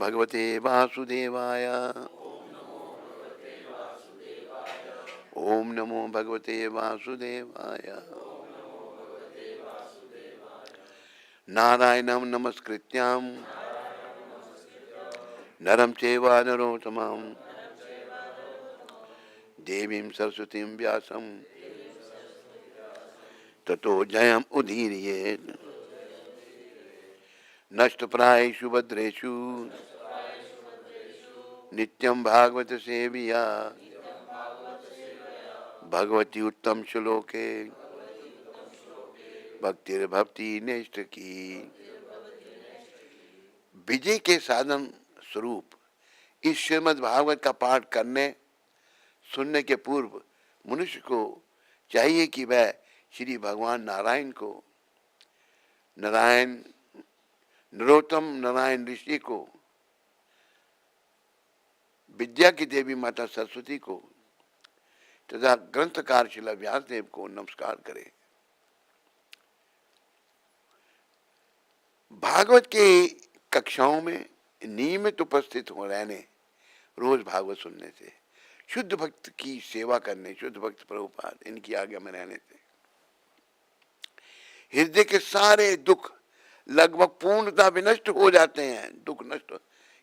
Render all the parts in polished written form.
भगवते वासुदेवाय। ओम नमो भगवते वासुदेवाय। नारायणं नमस्कृत्यां नरं चैव नरोत्तमं देवीं सरस्वतीं व्यासं ततो जयम् उदीरयेत्। नष्टप्रायेषु भद्रेषु नित्यं भागवत सेविया भगवती उत्तम श्लोके भक्तिर्भक्ति नेष्ट की। विजय के साधन स्वरूप इस श्रीमद् भागवत का पाठ करने सुनने के पूर्व मनुष्य को चाहिए कि वह श्री भगवान नारायण को, नारायण नरोत्तम नारायण ऋषि को, विद्या की देवी माता सरस्वती को तथा ग्रंथकार श्रील व्यासदेव को नमस्कार करे। भागवत के कक्षाओं में नियमित उपस्थित हो रहने, रोज भागवत सुनने से, शुद्ध भक्त की सेवा करने, शुद्ध भक्त प्रभुपाद इनकी आज्ञा में रहने से हृदय के सारे दुख लगभग पूर्णतः विनष्ट हो जाते हैं। दुख नष्ट,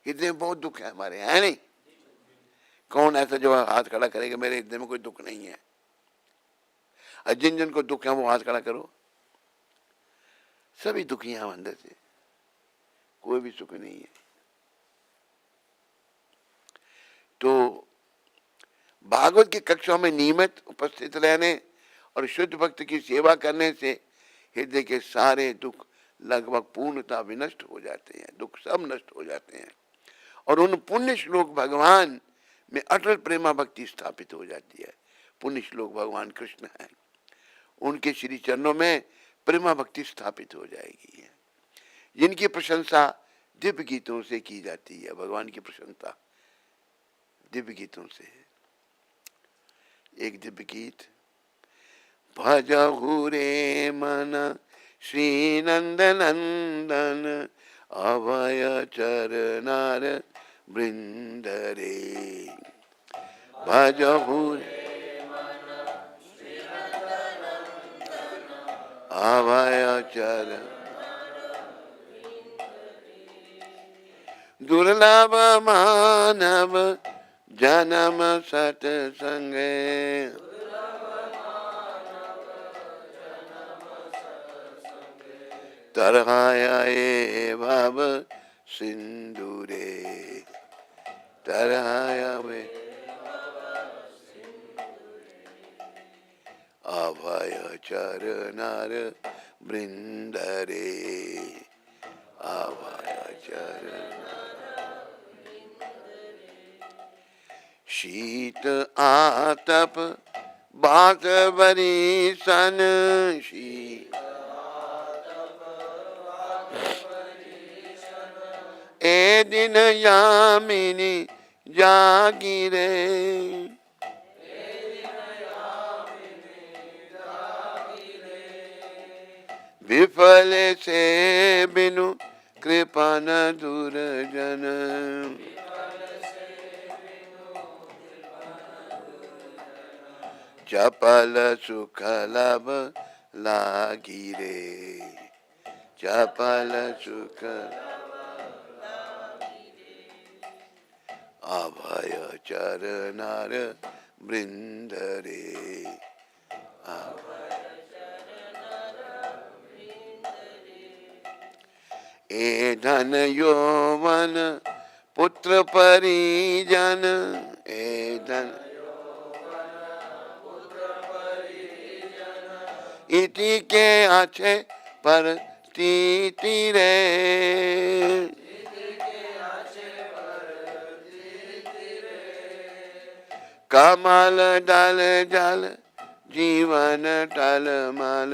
हृदय में बहुत दुख है हमारे, है नहीं? कौन ऐसा जो हाथ खड़ा करेगा मेरे हृदय में कोई दुख नहीं है? और जिन जिन को दुख है वो हाथ खड़ा करो। सभी दुखी हैं अंदर से, कोई भी सुख नहीं है। तो भागवत की कक्षाओं में नियमित उपस्थित रहने और शुद्ध भक्त की सेवा करने से हृदय के सारे दुख लगभग पूर्णतः विनष्ट हो जाते हैं, दुख सब नष्ट हो जाते हैं और उन पुण्य श्लोक भगवान में अटल प्रेमा भक्ति स्थापित हो जाती है। पुण्य श्लोक भगवान कृष्ण है, उनके श्री चरणों में प्रेमा भक्ति स्थापित हो जाएगी, जिनकी प्रशंसा दिव्य गीतों से की जाती है। भगवान की प्रशंसा दिव्य गीतों से। एक दिव्य गीत, भजहु रे मन श्री नंद नंदन अभय चरनार वृंद रे। भजहु अभय चरण दुर्लभ मानव जन्म सत्संगे। तरहाया ए भव सिंदूरे, तरहाया वे अभय चरनार वृंद रे। अभय चरनार शीत आतप बात बरी सन शीत ए दिन यामिनी जागी रे। विफल से बिनु कृपा न दुर्जन, चपल सुख लब लागी रे। चपल सुख अभय चरनार वृंद रे। ए धन यौवन पुत्र परिजन, ए धन इति के अच्छे पर तीति रे। कमल दल जल जीवन टलमल,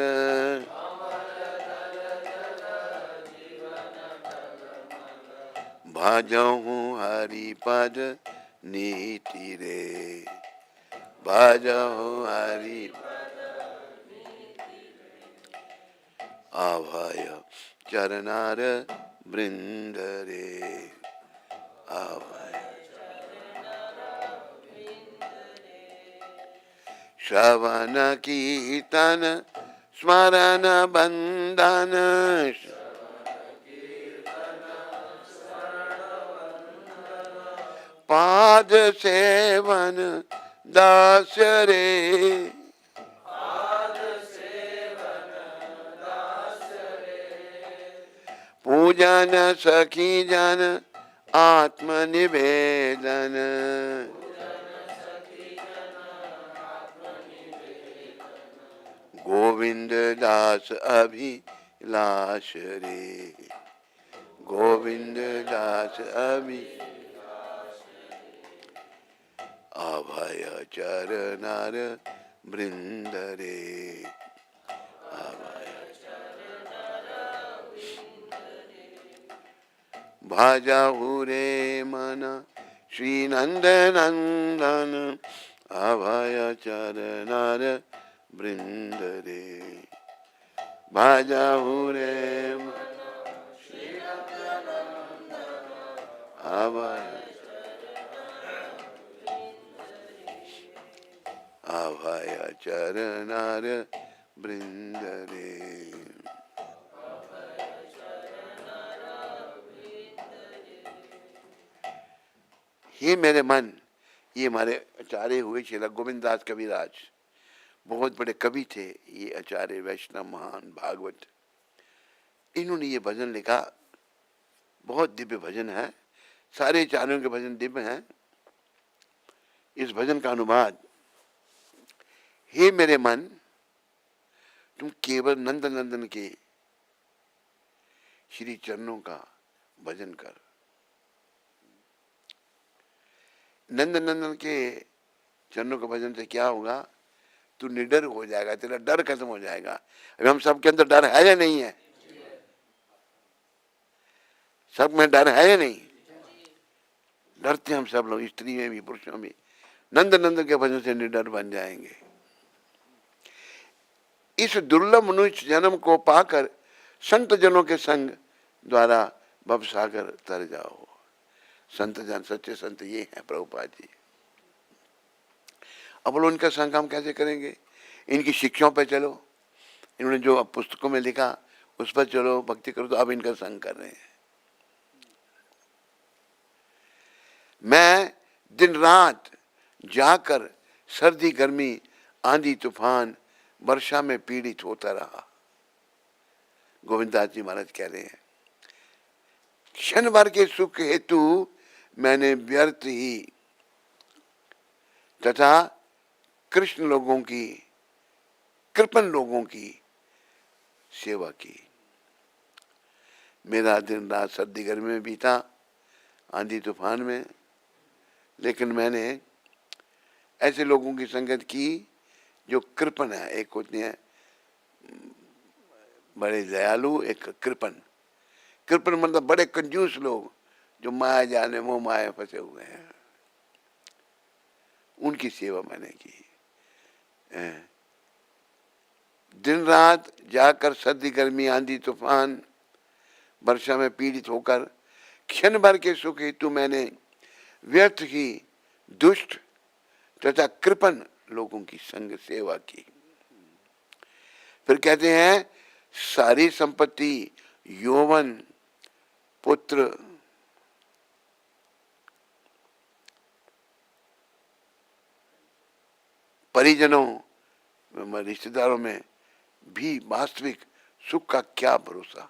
भजहु हरि पद नीति रे। भजहु हरि अभय चरनार वृंद रे। अभय श्रवण कीर्तन स्मरण बंदन पाद सेवन दास रे पूजन सखी जन आत्मनिवेदन गोविंद दास अभिलाष रे गोविंद दास अभि अभय चरणार वृंद रे अभय भजहु रे मन श्री नंद नंदन अभय चरणार वृंद रे भजहु रे अभय अभय चरणार वृंद रे। हे मेरे मन, ये हमारे आचार्य हुए श्री गोविंद दास कविराज, बहुत बड़े कवि थे ये आचार्य वैष्णव महान भागवत। इन्होंने ये भजन लिखा, बहुत दिव्य भजन है, सारे आचार्यों के भजन दिव्य हैं। इस भजन का अनुवाद, हे मेरे मन, तुम केवल नंद नंदन के श्री चरणों का भजन कर। नंद नंदन के चरणों के भजन से क्या होगा, तू निडर हो जाएगा, तेरा डर खत्म हो जाएगा। अभी हम सबके अंदर डर है या नहीं है? सब में डर है या नहीं? डरते हम सब लोग, स्त्री में भी पुरुषों में। नंद नंदन के भजन से निडर बन जाएंगे। इस दुर्लभ मनुष्य जन्म को पाकर संत जनों के संग द्वारा भव सागर तर जाओ। संत जन, सच्चे संत ये हैं प्रभुपाद जी। अब बोलो इनका संग हम कैसे करेंगे? इनकी शिक्षाओं पे चलो, इन्होंने जो पुस्तकों में लिखा उस पर चलो, भक्ति करो। तो अब इनका संग कर रहे हैं। मैं दिन रात जाकर सर्दी गर्मी आंधी तूफान वर्षा में पीड़ित होता रहा। गोविंददास जी महाराज कह रहे हैं, क्षण भर के सुख हेतु मैंने व्यर्थ ही तथा कृष्ण लोगों की, कृपण लोगों की सेवा की। मेरा दिन रात सर्दी गर्मी में बीता, आंधी तूफान में, लेकिन मैंने ऐसे लोगों की संगत की जो कृपण है। एक होते हैं बड़े दयालु, एक कृपण। कृपण मतलब बड़े कंजूस लोग जो माया जाने मोह माया फंसे हुए हैं, उनकी सेवा मैंने की। दिन रात जाकर सर्दी गर्मी आंधी तूफान वर्षा में पीड़ित होकर क्षण भर के सुख हेतु मैंने व्यर्थ ही दुष्ट तथा कृपण लोगों की संग सेवा की। फिर कहते हैं, सारी संपत्ति, यौवन, पुत्र, परिजनों, रिश्तेदारों में भी वास्तविक सुख का क्या भरोसा।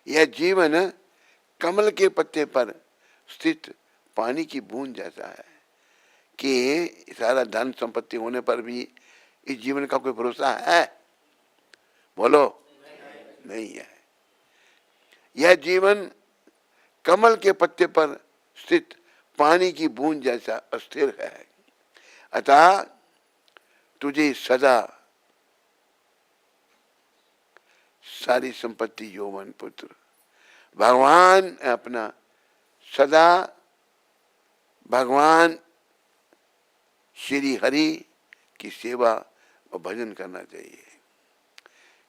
यह जीवन कमल के पत्ते पर स्थित पानी की बूंद जैसा है कि सारा धन संपत्ति होने पर भी इस जीवन का कोई भरोसा है? बोलो, नहीं है। यह जीवन कमल के पत्ते पर स्थित पानी की बूंद जैसा अस्थिर है। अतः तुझे सदा सारी संपत्ति, यौवन, पुत्र, भगवान अपना सदा भगवान श्री हरि की सेवा और भजन करना चाहिए।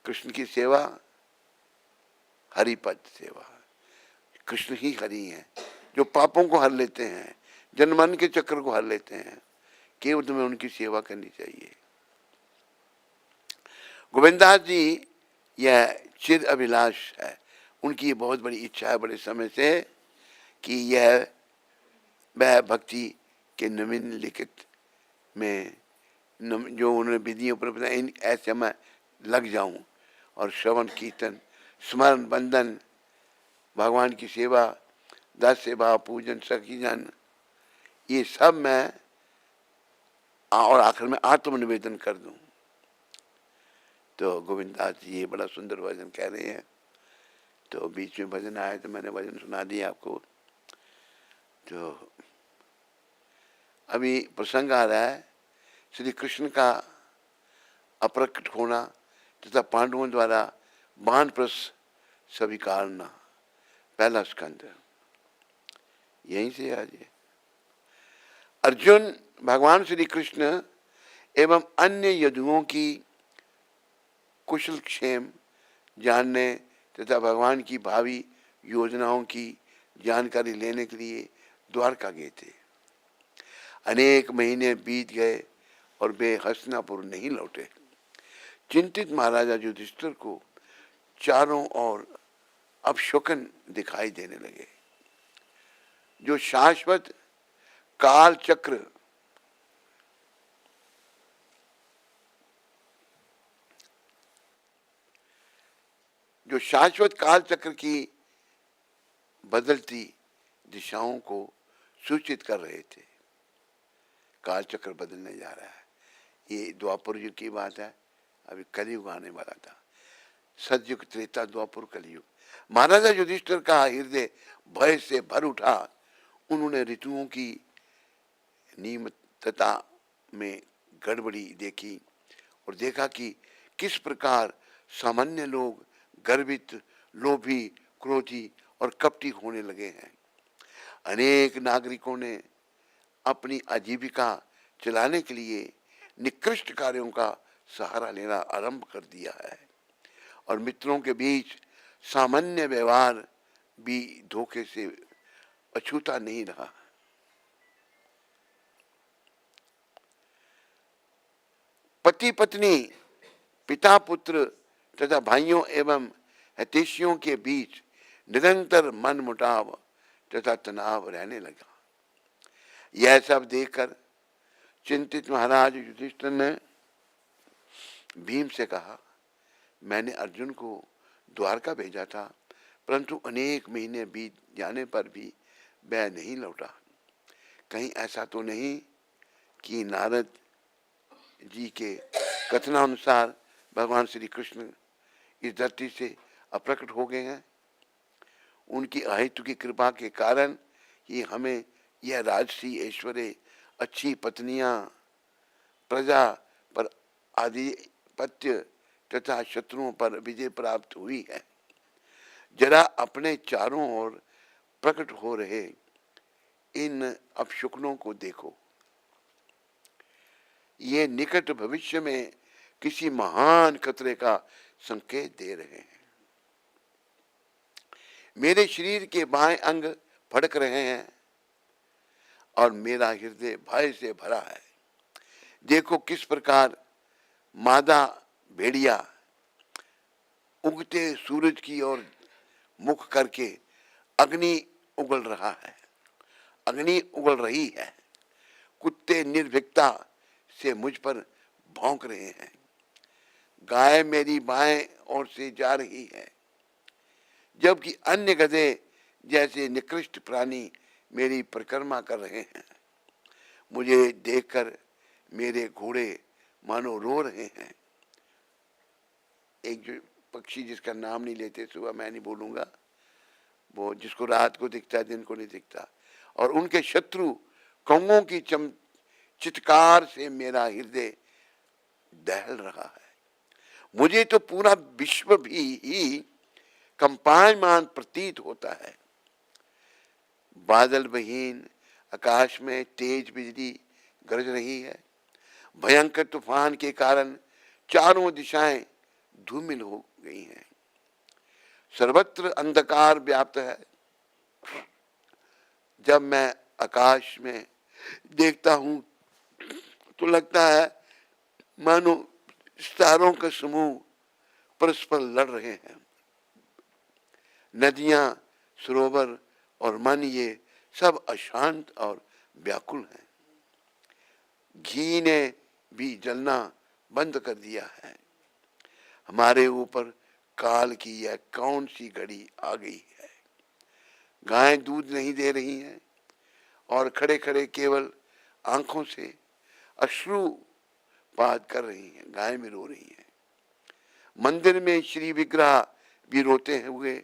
कृष्ण की सेवा, हरिपद सेवा। कृष्ण ही हरि हैं, जो पापों को हर लेते हैं, जन्मन के चक्र को हर लेते हैं, केवल तुम्हें उनकी सेवा करनी चाहिए। गोविंदास जी यह चिर अभिलाष है, उनकी ये बहुत बड़ी इच्छा है बड़े समय से कि यह वह भक्ति के नवीन लिखित में जो उन्होंने विधियों पर बताया, इन ऐसे मैं लग जाऊं और श्रवण कीर्तन स्मरण बंधन भगवान की सेवा दास सेवा पूजन सखी जन ये सब मैं और आखिर में आत्मनिवेदन कर दूं। तो गोविंदास जी ये बड़ा सुंदर भजन कह रहे हैं। तो बीच में भजन आया तो मैंने भजन सुना दिया आपको। तो अभी प्रसंग आ रहा है श्री कृष्ण का अप्रकट होना तथा पांडवों द्वारा बानप्रस स्वीकारना, पहला स्कंद यहीं से आज है। अर्जुन भगवान श्री कृष्ण एवं अन्य यदुओं की कुशल क्षेम जानने तथा भगवान की भावी योजनाओं की जानकारी लेने के लिए द्वारका गए थे। अनेक महीने बीत गए और वे हस्तिनापुर नहीं लौटे। चिंतित महाराजा युधिष्ठिर को चारों ओर अपशकुन दिखाई देने लगे। जो शाश्वत काल चक्र की बदलती दिशाओं को सूचित कर रहे थे। काल चक्र बदलने जा रहा है। ये द्वापर युग की बात है, अभी कलयुग आने वाला था। सतयुग त्रेता द्वापर कलयुग। महाराजा युधिष्ठिर का हृदय भय से भर उठा। उन्होंने ऋतुओं की नियमितता में गड़बड़ी देखी और देखा कि किस प्रकार सामान्य लोग गर्वित, लोभी, क्रोधी और कपटी होने लगे हैं। अनेक नागरिकों ने अपनी आजीविका चलाने के लिए निकृष्ट कार्यों का सहारा लेना आरंभ कर दिया है और मित्रों के बीच सामान्य व्यवहार भी धोखे से अछूता नहीं रहा। पति पत्नी, पिता पुत्र तथा भाइयों एवं हितैषियों के बीच निरंतर मनमुटाव तथा तनाव रहने लगा। यह सब देखकर चिंतित महाराज युधिष्ठिर ने भीम से कहा, मैंने अर्जुन को द्वारका भेजा था, परंतु अनेक महीने बीत जाने पर भी वह नहीं लौटा। कहीं ऐसा तो नहीं कि नारद जी के कथनानुसार भगवान श्री कृष्ण इस धरती से अप्रकट हो गए हैं। उनकी अहेतु की कृपा के कारण ही हमें यह राजसी ऐश्वर्य, अच्छी पत्नियां, प्रजा पर आधिपत्य तथा शत्रुओं पर विजय प्राप्त हुई है। जरा अपने चारों ओर प्रकट हो रहे इन अपशकुनों को देखो। ये निकट भविष्य में किसी महान खतरे का संकेत दे रहे हैं। मेरे शरीर के बाएं अंग फड़क रहे हैं और मेरा हृदय भय से भरा है। देखो किस प्रकार मादा भेड़िया उगते सूरज की ओर मुख करके अग्नि उगल रही है। कुत्ते निर्भीकता से मुझ पर भौंक रहे हैं। गाय मेरी बाएं ओर से जा रही है, जबकि अन्य गधे जैसे निकृष्ट प्राणी मेरी परिक्रमा कर रहे हैं। मुझे देखकर मेरे घोड़े मानो रो रहे हैं। एक जो पक्षी जिसका नाम नहीं लेते, सुबह मैं नहीं बोलूंगा, वो जिसको रात को दिखता है दिन को नहीं दिखता, और उनके शत्रु कौओं की चित्कार से मेरा हृदय दहल रहा है। मुझे तो पूरा विश्व भी ही कंपायमान प्रतीत होता है। बादल विहीन आकाश में तेज बिजली गरज रही है। भयंकर तूफान के कारण चारों दिशाएं धूमिल हो गई हैं। सर्वत्र अंधकार व्याप्त है। जब मैं आकाश में देखता हूँ तो लगता है मानो सितारों का समूह परस्पर लड़ रहे हैं। नदियां, सरोवर और मन ये सब अशांत और व्याकुल हैं। घी ने भी जलना बंद कर दिया है। हमारे ऊपर काल की यह कौन सी घड़ी आ गई है। गायें दूध नहीं दे रही हैं और खड़े खड़े केवल आंखों से अश्रुपात कर रही हैं। गायें भी रो रही हैं। मंदिर में श्री विग्रह भी रोते हुए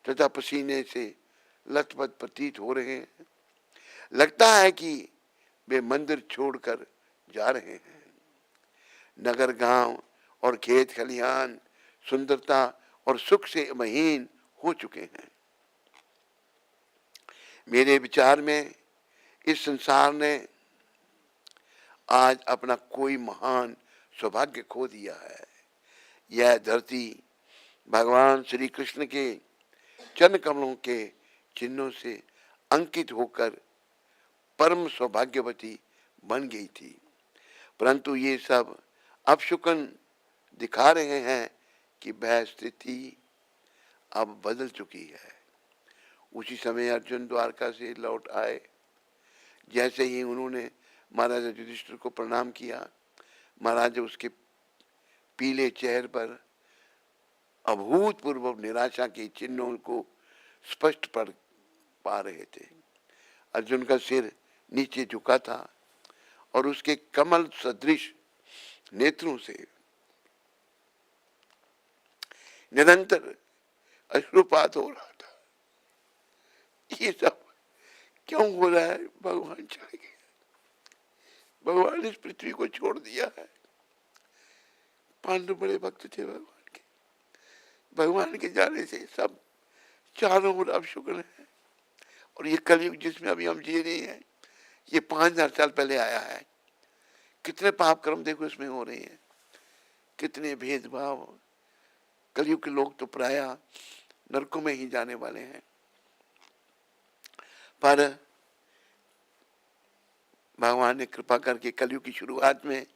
तथा पसीने से लथपथ प्रतीत हो रहे हैं। लगता है कि वे मंदिर छोड़कर जा रहे हैं। नगर, गांव और खेत खलिहान सुंदरता और सुख से महीन हो चुके हैं। मेरे विचार में इस संसार ने आज अपना कोई महान सौभाग्य खो दिया है। यह धरती भगवान श्री कृष्ण के चरण कमलों के चिन्हों से अंकित होकर परम सौभाग्यवती बन गई थी, परंतु ये सब अपशकुन दिखा रहे हैं कि वह स्थिति अब बदल चुकी है। उसी समय अर्जुन द्वारका से लौट आए। जैसे ही उन्होंने महाराजा युधिष्ठिर को प्रणाम किया, महाराज उसके पीले चेहरे पर अभूतपूर्व निराशा के चिन्हों को स्पष्ट पा रहे थे। अर्जुन का सिर नीचे झुका था और उसके कमल सदृश नेत्रों से निरंतर अश्रुपात हो रहा था। ये सब क्यों हो रहा है? भगवान चले गए, भगवान इस पृथ्वी को छोड़ दिया है। पांडव बड़े भक्त थे भगवान के। भगवान के जाने से सब चारों ओर अपशकुन है। और ये कलयुग जिसमें अभी हम जी रहे हैं, ये 5000 साल पहले आया है। कितने पाप कर्म देखो इसमें हो रहे हैं, कितने भेदभाव। कलयुग के लोग तो प्राय नरकों में ही जाने वाले हैं। पर भगवान ने कृपा करके कलयुग की शुरुआत में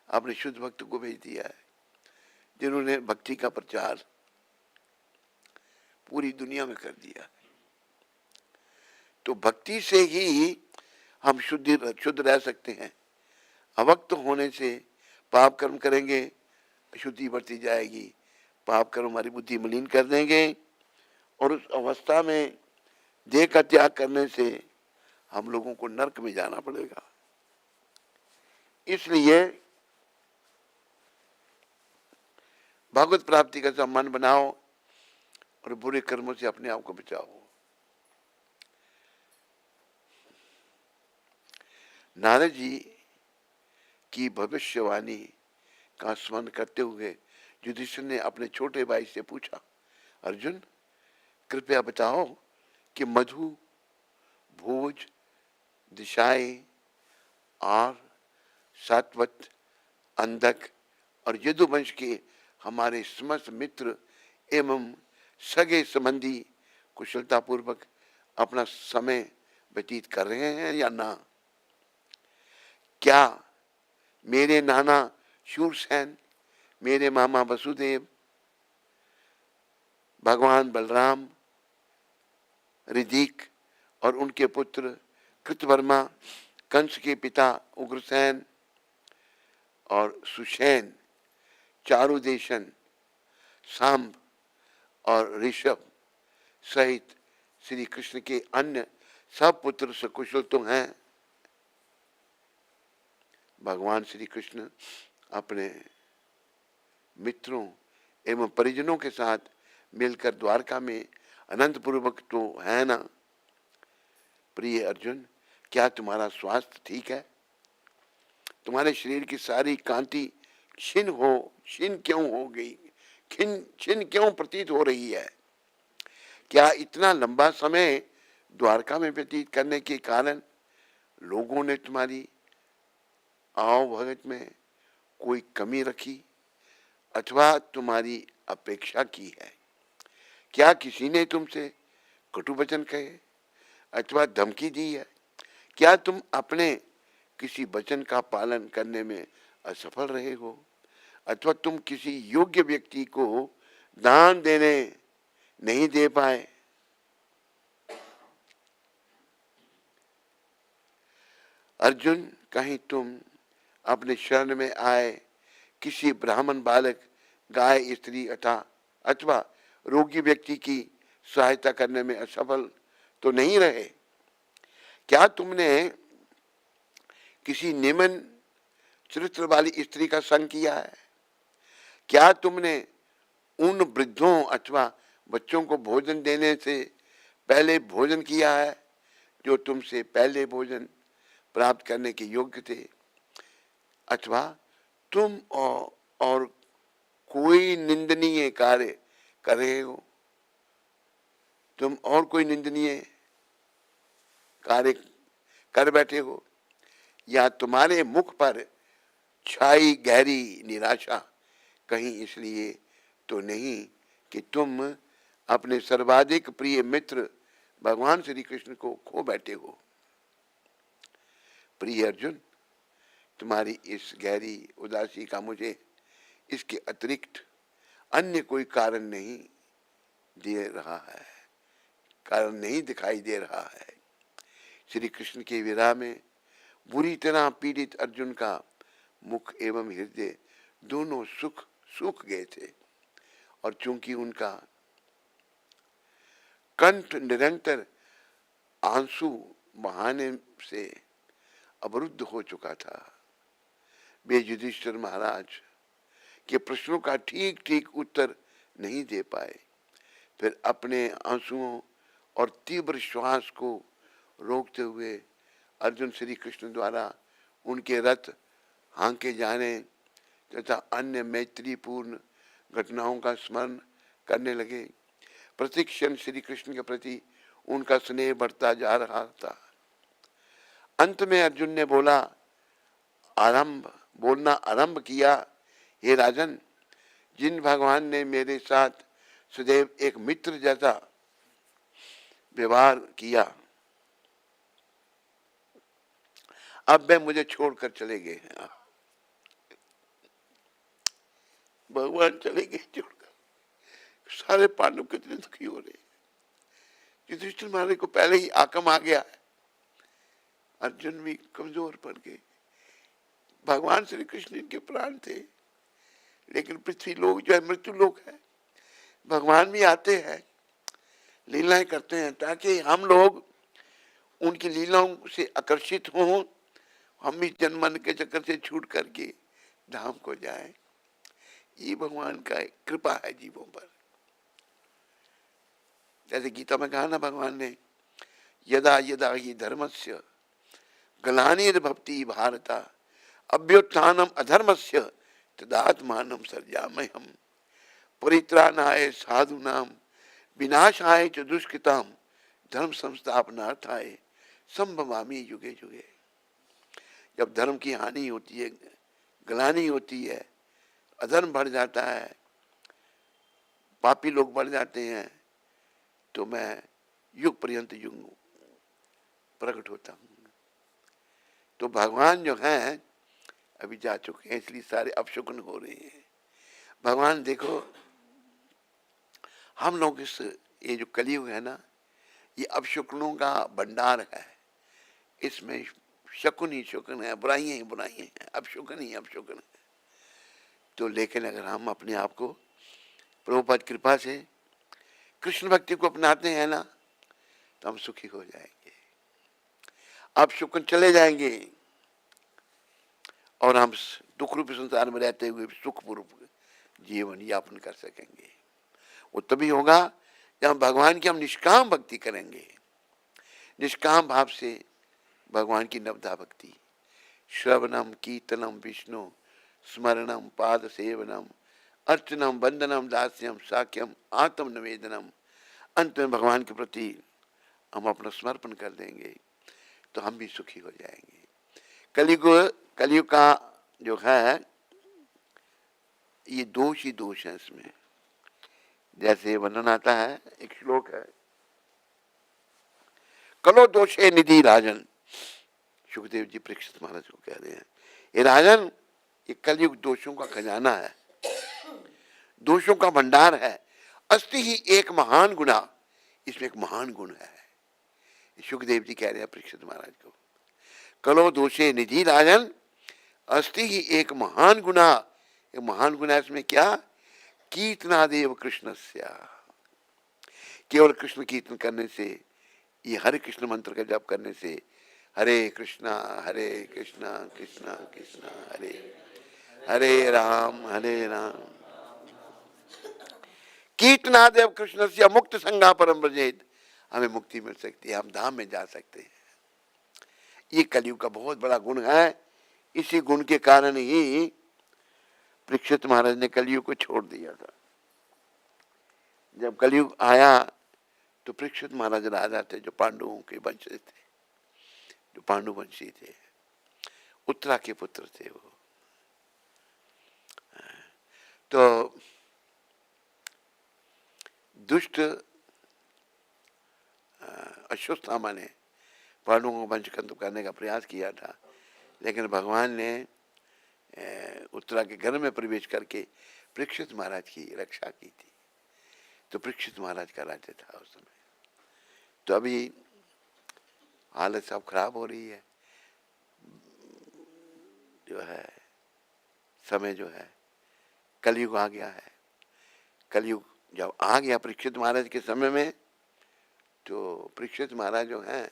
अपने शुद्ध भक्त को भेज दिया है, जिन्होंने भक्ति का प्रचार पूरी दुनिया में कर दिया। तो भक्ति से ही हम शुद्ध रह सकते हैं। अभक्त होने से पाप कर्म करेंगे, अशुद्धि बढ़ती जाएगी। पाप कर्म हमारी बुद्धि मलिन कर देंगे और उस अवस्था में देह का त्याग करने से हम लोगों को नरक में जाना पड़ेगा। इसलिए भगवत प्राप्ति का सम्मान बनाओ और बुरे कर्मों से अपने आप को बचाओ। नारद जी की भविष्यवाणी का स्मरण करते हुए युधिष्ठिर ने अपने छोटे भाई से पूछा, अर्जुन कृपया बताओ कि मधु, भोज, दिशाएं और सात्वत, अंधक और यदुवंश के हमारे समस्त मित्र एवं सगे संबंधी कुशलतापूर्वक अपना समय व्यतीत कर रहे हैं या ना? क्या मेरे नाना शूरसेन, मेरे मामा वसुदेव, भगवान बलराम, ऋदिक और उनके पुत्र कृतवर्मा, कंस के पिता उग्रसेन और सुषेण, चारुदेशन, सांब और ऋषभ सहित श्री कृष्ण के अन्य सब पुत्र सकुशल तो हैं? भगवान श्री कृष्ण अपने मित्रों एवं परिजनों के साथ मिलकर द्वारका में अनंत पूर्वक तो है ना? प्रिय अर्जुन, क्या तुम्हारा स्वास्थ्य ठीक है? तुम्हारे शरीर की सारी कांति क्षीण क्यों हो गई? क्षीण क्यों प्रतीत हो रही है? क्या इतना लंबा समय द्वारका में व्यतीत करने के कारण लोगों ने तुम्हारी आओ भगत में कोई कमी रखी अथवा तुम्हारी अपेक्षा की है? क्या किसी ने तुमसे कटु वचन कहे अथवा धमकी दी है? क्या तुम अपने किसी वचन का पालन करने में असफल रहे हो, अथवा तुम किसी योग्य व्यक्ति को दान देने नहीं दे पाए? अर्जुन, कहीं तुम अपने शरण में आए किसी ब्राह्मण बालक, गाय, स्त्री अथवा रोगी व्यक्ति की सहायता करने में असफल तो नहीं रहे? क्या तुमने किसी निम्न चरित्र वाली स्त्री का संग किया है? क्या तुमने उन वृद्धों अथवा बच्चों को भोजन देने से पहले भोजन किया है जो तुमसे पहले भोजन प्राप्त करने के योग्य थे? अथवा तुम और कोई निंदनीय कार्य कर रहे हो? तुम और कोई निंदनीय कार्य कर बैठे हो, या तुम्हारे मुख पर छाई गहरी निराशा कहीं इसलिए तो नहीं कि तुम अपने सर्वाधिक प्रिय मित्र भगवान श्री कृष्ण को खो बैठे हो? प्रिय अर्जुन, तुम्हारी इस गहरी उदासी का मुझे इसके अतिरिक्त अन्य कोई कारण नहीं दिखाई दे रहा है। श्री कृष्ण के विरह में बुरी तरह पीड़ित अर्जुन का मुख एवं हृदय दोनों सूख गए थे, और चूंकि उनका कंठ निरंतर आंसू बहाने से अवरुद्ध हो चुका था, वे युधिष्ठिर महाराज के प्रश्नों का ठीक ठीक उत्तर नहीं दे पाए। फिर अपने आंसुओं और तीव्र श्वास को रोकते हुए अर्जुन श्री कृष्ण द्वारा उनके रथ हांके जाने तथा अन्य मैत्रीपूर्ण घटनाओं का स्मरण करने लगे। प्रतिक्षण श्री कृष्ण के प्रति उनका स्नेह बढ़ता जा रहा था। अंत में अर्जुन ने बोलना आरंभ किया, हे राजन, जिन भगवान ने मेरे साथ सदैव एक मित्र जैसा व्यवहार किया, अब वे मुझे छोड़कर चले गए हैं। भगवान चले गए छोड़कर। सारे पांडव कितने दुखी हो रहे। युधिष्ठिर महाराज को पहले ही आकम आ गया है, अर्जुन भी कमजोर पड़ गए। भगवान श्री कृष्ण इनके प्राण थे, लेकिन पृथ्वी लोक जो है मृत्यु लोक है। भगवान भी आते हैं, लीलाएं करते हैं, ताकि हम लोग उनकी लीलाओं से आकर्षित हों, हम भी जन्म मन के चक्कर से छूट करके धाम को जाएं। ये भगवान का कृपा है जीवों पर। जैसे गीता में कहा ना भगवान ने, यदा यदा ही धर्मस्य ग्लानिर्भवति भारता अभ्युत्थानम अधर्मस्य तदात्मानं सृजाम्यहम् परित्राणाय साधूनां विनाशाय च दुष्कृतां धर्म संस्थापनार्थाय संभवामि युगे युगे। जब धर्म की हानि होती है, ग्लानि होती है, अधर्म बढ़ जाता है, पापी लोग बढ़ जाते हैं, तो मैं युग पर्यंत युग प्रकट होता हूँ। तो भगवान जो हैं अभी जा चुके हैं, इसलिए सारे अपशकुन हो रहे हैं। भगवान देखो, हम लोग ये जो कलयुग है ना, ये अपशकुनों का भंडार है। इसमें शकुन ही शकुन है, बुराइयां ही बुराइयां हैं, अपशकुन ही अपशकुन है। तो लेकिन अगर हम अपने आप को प्रभुपाद कृपा से कृष्ण भक्ति को अपनाते हैं ना, तो हम सुखी हो जाएंगे, अपशकुन चले जाएंगे, और हम दुख रूपी संसार में रहते हुए सुखपूर्वक जीवन यापन कर सकेंगे। वो तभी होगा जब भगवान की हम निष्काम भक्ति करेंगे। निष्काम भाव से भगवान की नवधा भक्ति, श्रवणम कीर्तनम विष्णु स्मरणम पाद सेवनम अर्चनम वंदनम दास्यम साक्यम आत्म निवेदनम, अंत में भगवान के प्रति हम अपना समर्पण कर देंगे, तो हम भी सुखी हो जाएंगे। कलयुग का जो है ये दोष ही दोष है इसमें। जैसे वर्णन आता है, एक श्लोक है, कलो दोषे निधि राजन। सुखदेव जी परीक्षित महाराज को कह रहे हैं, ये राजन, ये कलयुग दोषों का खजाना है, दोषों का भंडार है। अस्ति ही एक महान गुना, इसमें एक महान गुण है। सुखदेव जी कह रहे हैं परीक्षित महाराज को, कलो दोषे निधि राजन, अस्ति ही एक महान गुना। एक महान गुना इसमें क्या? कीर्तनादेव कृष्णस्य, केवल कृष्ण कीर्तन करने से, ये हरे कृष्ण मंत्र का जप करने से, हरे कृष्णा कृष्णा कृष्णा हरे हरे राम कीर्तनादेव कृष्ण से मुक्त संगा परम ब्रजेत, हमें मुक्ति मिल सकती है, हम धाम में जा सकते हैं। ये कलयुग का बहुत बड़ा गुण है। इसी गुण के कारण ही परीक्षित महाराज ने कलयुग को छोड़ दिया था। जब कलयुग आया तो परीक्षित महाराज राजा थे, जो पांडवों के वंश थे, जो पांडु वंशी थे, उत्तरा के पुत्र थे वो। तो दुष्ट अश्वत्थामा ने पांडवों को वंश खत्म करने का प्रयास किया था, लेकिन भगवान ने उत्तरा के घर में प्रवेश करके परीक्षित महाराज की रक्षा की थी। तो परीक्षित महाराज का राज्य था उस समय। तो अभी हालत सब खराब हो रही है, जो है समय जो है कलयुग आ गया है। कलयुग जब आ गया परीक्षित महाराज के समय में, तो परीक्षित महाराज जो हैं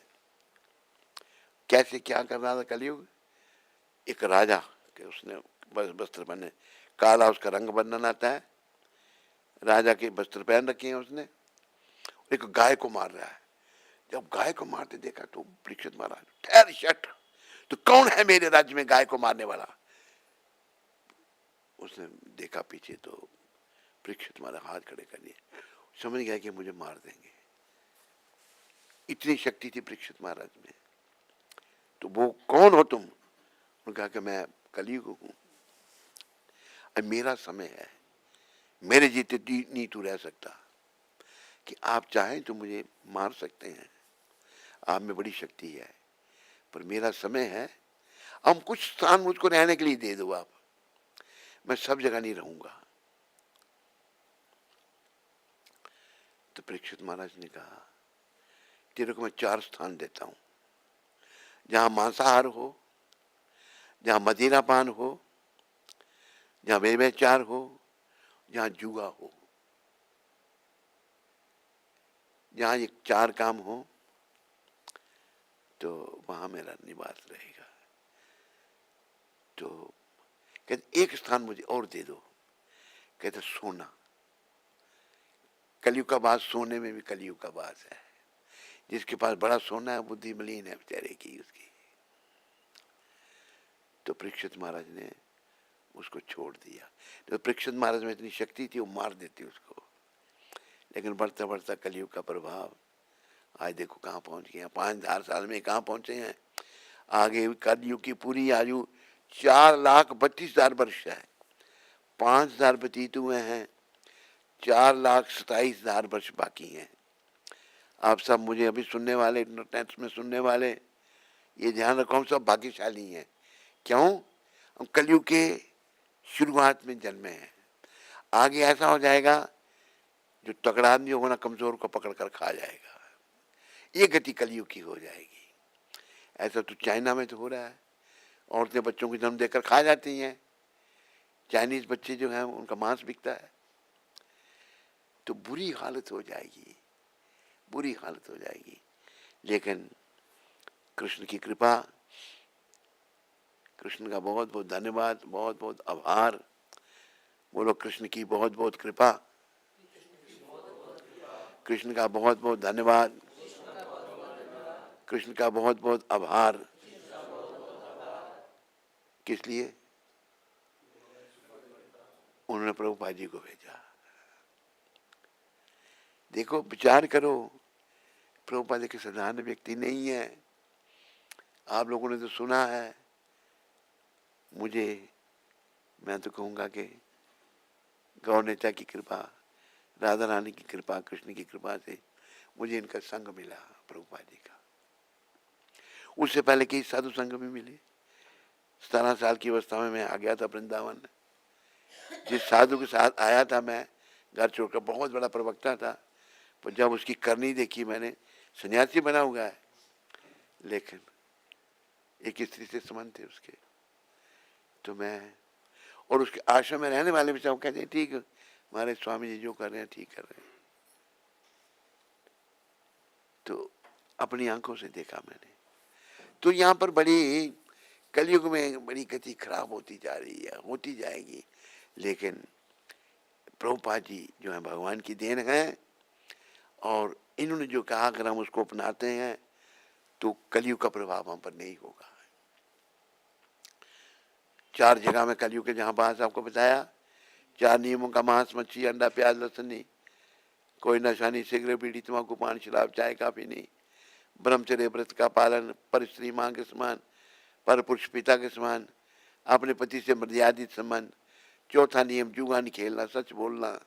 कैसे क्या कर रहा था कलयुग, एक राजा के उसने वस्त्र पहने, काला उसका रंग बंधन आता है, राजा के वस्त्र पहन रखे हैं उसने, एक गाय को मार रहा है। जब गाय को मारते देखा तो परीक्षित महाराज, ठहर शट, तो कौन है मेरे राज्य में गाय को मारने वाला? उसने देखा पीछे तो परीक्षित महाराज हाथ खड़े कर दिए, समझ गया कि मुझे मार देंगे। इतनी शक्ति थी परीक्षित महाराज में। तो वो कौन हो तुम? उन्होंने कहा कि मैं कलयुग हूं, अब मेरा समय है, मेरे जीते नहीं तू रह सकता, कि आप चाहें तो मुझे मार सकते हैं, आप में बड़ी शक्ति है, पर मेरा समय है, अब कुछ स्थान मुझको रहने के लिए दे दो आप, मैं सब जगह नहीं रहूंगा। तो परीक्षित महाराज ने कहा, तेरे को मैं 4 स्थान देता हूं, जहां मांसाहार हो, जहां मदिरापान हो, जहां व्यभिचार हो, जहां जुआ हो, जहां ये 4 काम हो, तो वहां मेरा निवास रहेगा। तो कहते एक स्थान मुझे और दे दो। कहते सोना, कलयुग का वास सोने में भी कलयुग का वास है। जिसके पास बड़ा सोना है बुद्धि मलिन है बेचारे की उसकी। तो परीक्षित महाराज ने उसको छोड़ दिया। तो परीक्षित महाराज में इतनी शक्ति थी, वो मार देती उसको, लेकिन बढ़ता बढ़ता कलयुग का प्रभाव आज देखो कहाँ पहुंच गया। 5000 साल में कहाँ पहुंचे हैं। आगे कलयुग की पूरी आयु 4,32,000 वर्ष है। 5,000 व्यतीत हुए हैं, 4,27,000 वर्ष बाकी हैं। आप सब मुझे अभी सुनने वाले, इंटरनेट में सुनने वाले, ये ध्यान रखो हम सब भाग्यशाली हैं। क्यों? हम कलयुग के शुरुआत में जन्मे हैं। आगे ऐसा हो जाएगा, जो तगड़ा आदमी होगा ना, कमजोर को पकड़ कर खा जाएगा। ये गति कलयुग की हो जाएगी। ऐसा तो चाइना में तो हो रहा है, औरतें बच्चों को जन्म देकर खा जाती हैं। चाइनीज बच्चे जो हैं उनका मांस बिकता है। तो बुरी हालत हो जाएगी, बुरी हालत हो जाएगी। लेकिन कृष्ण की कृपा, कृष्ण का बहुत बहुत धन्यवाद, बहुत बहुत आभार। बोलो कृष्ण की बहुत बहुत कृपा, कृष्ण का बहुत बहुत धन्यवाद, कृष्ण का बहुत बहुत आभार। किस लिए? उन्होंने प्रभुपाद जी को भेजा। देखो विचार करो, प्रभुपाद के साधारण व्यक्ति नहीं है। आप लोगों ने तो सुना है, मैं तो कहूँगा कि गौर नेता की कृपा, राधा रानी की कृपा, कृष्ण की कृपा से मुझे इनका संग मिला प्रभुपाद जी का। उससे पहले कई साधु संघ भी मिले। 17 साल की अवस्था में मैं आ गया था वृंदावन। जिस साधु के साथ आया था मैं घर छोड़कर, बहुत बड़ा प्रवक्ता था, पर जब उसकी करनी देखी मैंने, सन्यासी बना हुआ है लेकिन एक स्त्री से संबंध थे उसके, तो मैं और उसके आश्रम में रहने वाले भी सब कहते हैं ठीक है हमारे स्वामी जी जो कर रहे हैं ठीक कर रहे हैं। तो अपनी आंखों से देखा मैंने। तो यहाँ पर बड़ी कलयुग में बड़ी गति खराब होती जा रही है, होती जाएगी, लेकिन प्रभुपाद जी जो है भगवान की देन है, और इन्होंने जो कहा अगर हम उसको अपनाते हैं तो कलयुग का प्रभाव हम पर नहीं होगा। 4 जगह में कलयुग के जहां बात आपको बताया, 4 नियमों का मांस मच्छी अंडा प्याज लहसुन नहीं, कोई नशा नहीं, सिगरेट बीड़ी तंबाकू पान शराब चाय काफी नहीं, ब्रह्मचर्य व्रत का पालन, पर स्त्री मां के समान, पर पुरुष पिता के समान, अपने पति से मर्यादित संबंध, चौथा नियम जुआ नहीं खेलना, सच बोलना।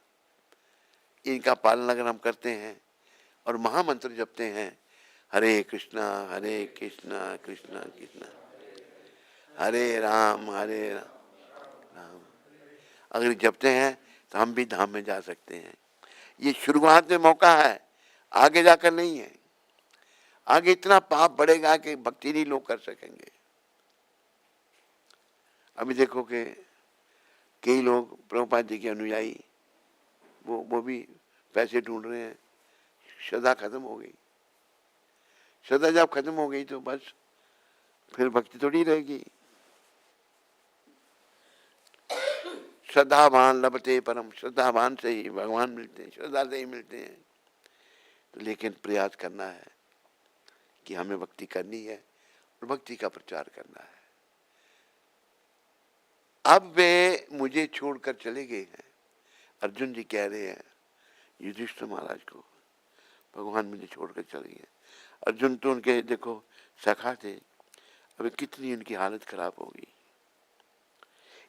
इनका पालन अगर हम करते हैं और महामंत्र जपते हैं, हरे कृष्णा कृष्णा कृष्णा हरे राम राम, अगर जपते हैं तो हम भी धाम में जा सकते हैं। ये शुरुआत में मौका है, आगे जाकर नहीं है। आगे इतना पाप बढ़ेगा कि भक्ति नहीं लोग कर सकेंगे। अभी देखो कि कई लोग प्रभुपाद जी के अनुयायी वो भी पैसे ढूंढ रहे हैं। श्रद्धा खत्म हो गई। श्रद्धा जब खत्म हो गई तो बस फिर भक्ति थोड़ी रहेगी। श्रद्धावान लभते परम, श्रद्धावान से ही भगवान मिलते हैं, श्रद्धा से ही मिलते हैं। तो लेकिन प्रयास करना है कि हमें भक्ति करनी है और भक्ति का प्रचार करना है। अब वे मुझे छोड़कर चले गए हैं। अर्जुन जी कह रहे हैं युधिष्ठिर महाराज को, भगवान मुझे छोड़कर चले गए। अर्जुन तो उनके देखो सखा थे, अभी कितनी उनकी हालत खराब होगी।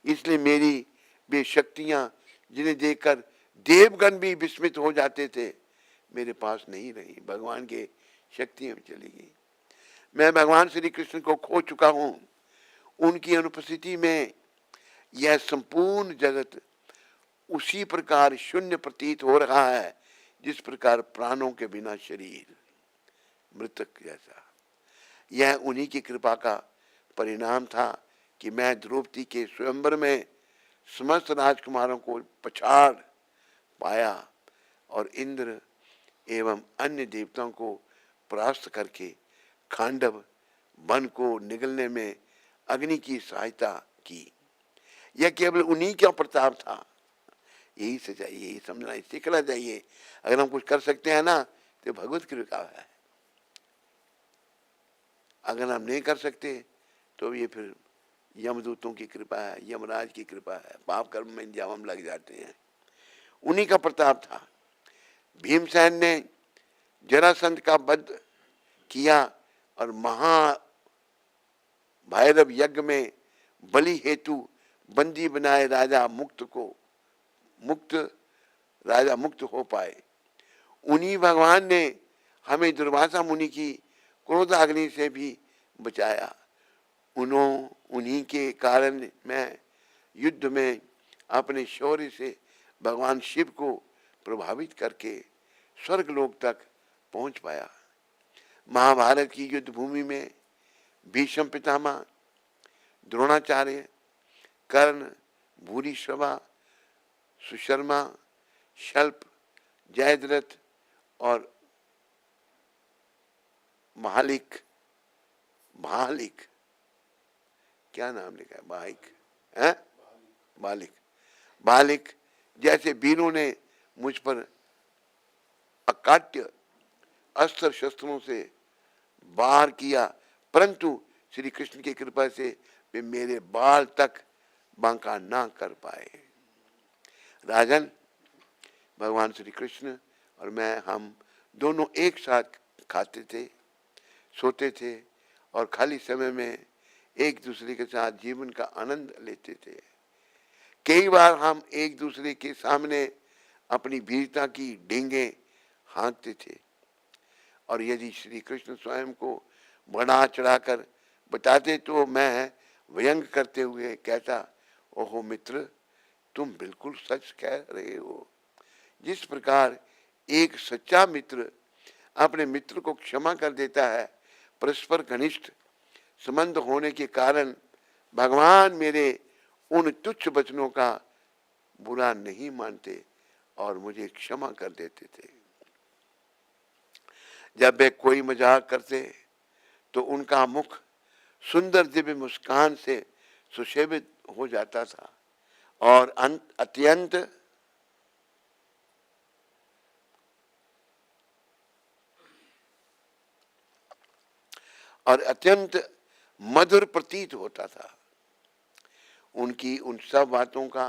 इसलिए मेरी वे शक्तियां जिन्हें देखकर देवगण भी विस्मित हो जाते थे, मेरे पास नहीं रही। भगवान के शक्तियां चली गई। मैं भगवान श्री कृष्ण को खो चुका हूं। उनकी अनुपस्थिति में यह संपूर्ण जगत उसी प्रकार शून्य प्रतीत हो रहा है जिस प्रकार प्राणों के बिना शरीर मृतक जैसा। यह उन्हीं की कृपा का परिणाम था कि मैं द्रौपदी के स्वयंवर में समस्त राजकुमारों को पछाड़ पाया और इंद्र एवं अन्य देवताओं को परास्त करके खांडव वन को निगलने में अग्नि की सहायता की। यह केवल उन्हीं का प्रताप था। यही सच्चाई, यही समझना, सीखना चाहिए। अगर हम कुछ कर सकते हैं ना तो भगवत कृपा है। अगर हम नहीं कर सकते तो ये फिर यमदूतों की कृपा है, यमराज की कृपा है। पाप कर्म में जब हम लग जाते हैं, उन्हीं का प्रताप था। भीमसेन ने जरासंध का वध किया और महाभैरव यज्ञ में बलि हेतु बंदी बनाए राजा मुक्त हो पाए। उन्हीं भगवान ने हमें दुर्वासा मुनि की क्रोधाग्नि से भी बचाया। उन्हीं के कारण मैं युद्ध में अपने शौर्य से भगवान शिव को प्रभावित करके स्वर्गलोक तक पहुंच पाया। महाभारत की युद्ध भूमि में भीष्म पितामह, द्रोणाचार्य, कर्ण, भूरिश्रवा, सुशर्मा, शल्प, जयद्रथ और महालिक क्या नाम लिखा है, बालिक जैसे वीरों ने मुझ पर अकाट्य अस्त्र शस्त्रों से वार किया, परंतु श्री कृष्ण की कृपा से वे मेरे बाल तक बांका ना कर पाए। राजन, भगवान श्री कृष्ण और मैं, हम दोनों एक साथ खाते थे, सोते थे और खाली समय में एक दूसरे के साथ जीवन का आनंद लेते थे। कई बार हम एक दूसरे के सामने अपनी वीरता की डींगे हाँकते थे और यदि श्री कृष्ण स्वयं को बढ़ा चढ़ाकर बताते तो मैं व्यंग करते हुए कहता, ओहो मित्र, तुम बिल्कुल सच कह रहे हो। जिस प्रकार एक सच्चा मित्र अपने मित्र को क्षमा कर देता है, परस्पर घनिष्ठ संबंध होने के कारण भगवान मेरे उन तुच्छ वचनों का बुरा नहीं मानते और मुझे क्षमा कर देते थे। जब वे कोई मजाक करते तो उनका मुख सुंदर दिव्य मुस्कान से सुशोभित हो जाता था और अत्यंत मधुर प्रतीत होता था। उनकी उन सब बातों का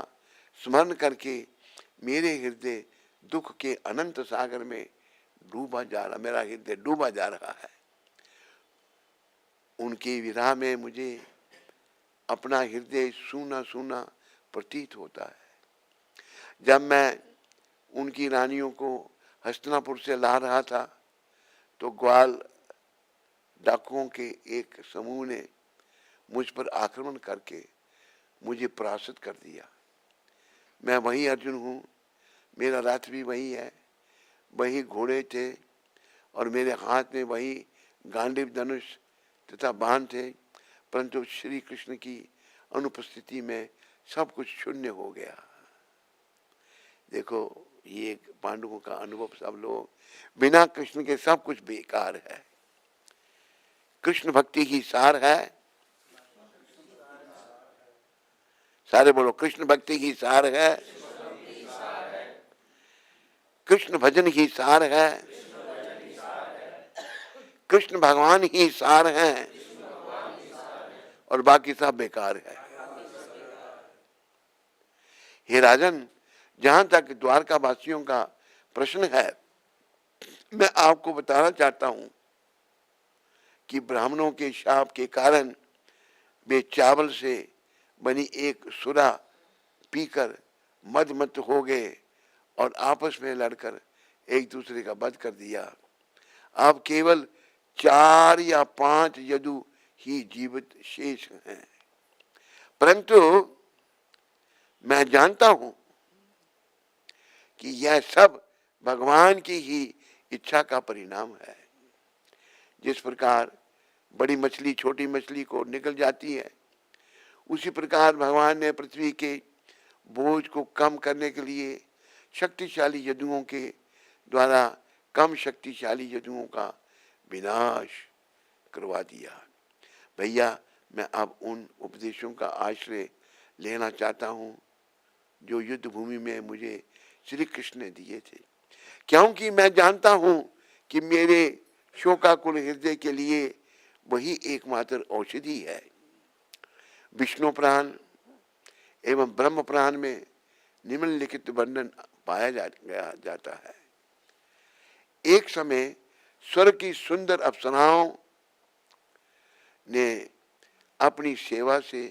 स्मरण करके मेरे हृदय दुख के अनंत सागर में मेरा हृदय डूबा जा रहा है। उनकी विरह में मुझे अपना हृदय सूना सूना प्रतीत होता है। जब मैं उनकी रानियों को हस्तिनापुर से ला रहा था तो ग्वाल डाकुओं के एक समूह ने मुझ पर आक्रमण करके मुझे परास्त कर दिया। मैं वही अर्जुन हूँ, मेरा रथ भी वही है, वही घोड़े थे और मेरे हाथ में वही गांडीव धनुष तथा बाण थे, परंतु श्री कृष्ण की अनुपस्थिति में सब कुछ शून्य हो गया। देखो, ये पांडवों का अनुभव, सब लोग बिना कृष्ण के सब कुछ बेकार है। कृष्ण भक्ति ही सार है। सारे बोलो, कृष्ण भक्ति ही सार है, कृष्ण भजन ही सार है, कृष्ण भगवान ही सार है और बाकी सब बेकार है। हे राजन, जहां तक द्वारका वासियों का प्रश्न है, मैं आपको बताना चाहता हूं कि ब्राह्मणों के शाप के कारण वे चावल से बनी एक सुरा पीकर मदमत हो गए और आपस में लड़कर एक दूसरे का वध कर दिया। अब केवल 4 या 5 यदु ही जीवित शेष हैं। परंतु मैं जानता हूं कि यह सब भगवान की ही इच्छा का परिणाम है। जिस प्रकार बड़ी मछली छोटी मछली को निगल जाती है, उसी प्रकार भगवान ने पृथ्वी के बोझ को कम करने के लिए शक्तिशाली यदुओं के द्वारा कम शक्तिशाली यदुओं का विनाश करवा दिया। भैया, मैं अब उन उपदेशों का आश्रय लेना चाहता हूं जो युद्ध भूमि में मुझे श्री कृष्ण ने दिए थे, क्योंकि मैं जानता हूं कि मेरे शोकाकुल हृदय के लिए वही एकमात्र औषधि है। विष्णु पुराण एवं ब्रह्म पुराण में निम्नलिखित वर्णन पाया जाता है। एक समय स्वर्ग की सुंदर अप्सराओं ने अपनी सेवा से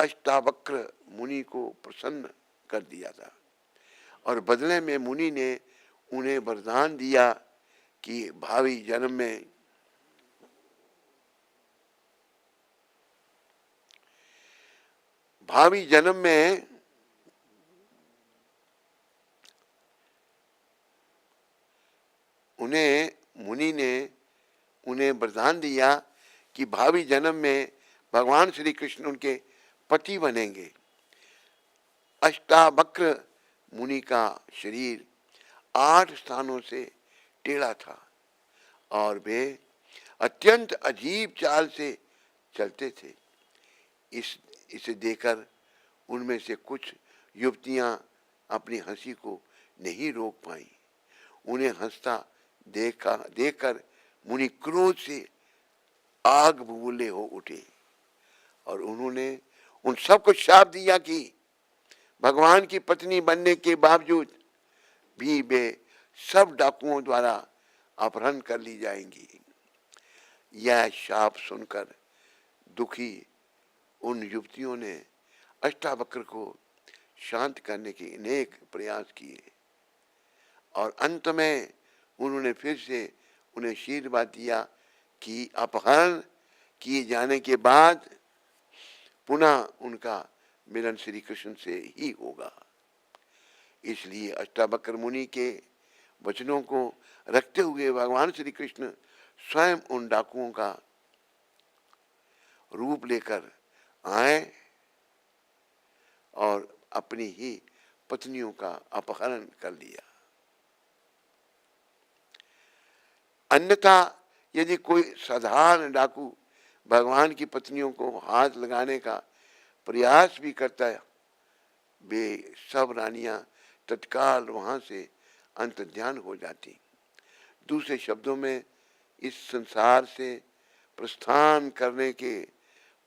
अष्टावक्र मुनि को प्रसन्न कर दिया था और बदले में मुनि ने उन्हें वरदान दिया कि भावी जन्म में भगवान श्री कृष्ण उनके पति बनेंगे। अष्टावक्र मुनि का शरीर 8 स्थानों से टेढ़ा था और वे अत्यंत अजीब चाल से चलते थे। इसे देखकर उनमें से कुछ युवतियां अपनी हंसी को नहीं रोक पाई। उन्हें हंसता देखकर मुनि क्रोध से आग बबूले हो उठे और उन्होंने उन सबको शाप दिया कि भगवान की पत्नी बनने के बावजूद भी वे सब डाकुओं द्वारा अपहरण कर ली जाएंगी। यह शाप सुनकर दुखी उन युवतियों ने अष्टावक्र को शांत करने के अनेक प्रयास किए और अंत में उन्होंने फिर से उन्हें आशीर्वाद दिया कि अपहरण किए जाने के बाद पुनः उनका मिलन श्री कृष्ण से ही होगा। इसलिए अष्टावक्र मुनि के वचनों को रखते हुए भगवान श्री कृष्ण स्वयं उन डाकुओं का रूप लेकर आए और अपनी ही पत्नियों का अपहरण कर लिया। अन्यथा यदि कोई साधारण डाकू भगवान की पत्नियों को हाथ लगाने का प्रयास भी करता है, वे सब रानियां तत्काल वहां से अंतर्ध्यान हो जाती। दूसरे शब्दों में, इस संसार से प्रस्थान करने के